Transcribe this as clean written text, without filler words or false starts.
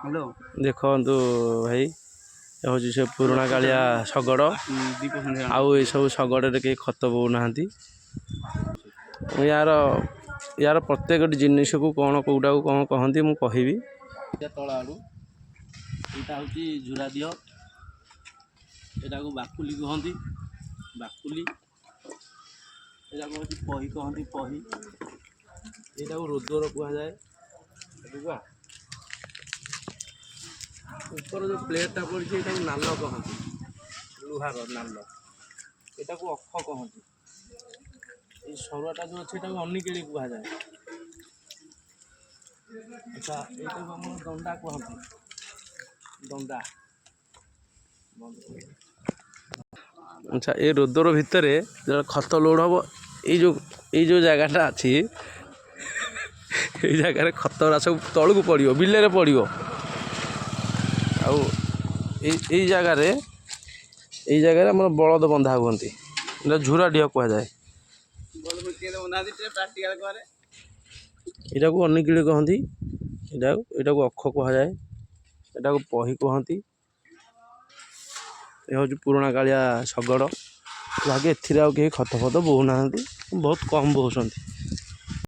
देखु भाई हूँ से पुराणा कालिया शगड़ आउ सब शगड़े कहीं खत बोना यार यार प्रत्येक जिनिस को कौन कौटा को कौन कहती मुझे कहबी तल आड़ू यहाँ हूँ झुरा दिह यहाँ को बाकुली कहती बाकुली यहाँ को पही कहती पही यहाँ को रोदर कहुए ऊपर जो प्लेटा पड़ी ये नाल कहती लुहार नाल यहाँ को अख कहती ये सरुआटा जो अच्छे अनिकेली कहुए अच्छा यहाँ को आम दंडा कहती दंडा अच्छा ये रोदर भितर जो खत लोड हम ये जगहटा अच्छी ये जगह खतरा सब तलू पड़ो बिल पड़ो आई जगह आम बलद बंधा हुंती झुरा ढीह कहुए यहाँ को अनिकिड़ी कहती यहाँ को अख कहुए यहाँ को पही कहती यह हूँ पुराणा कालिया शगड़ बाकी एथि कहीं खत फत बोना बहुत कम बोउछंती।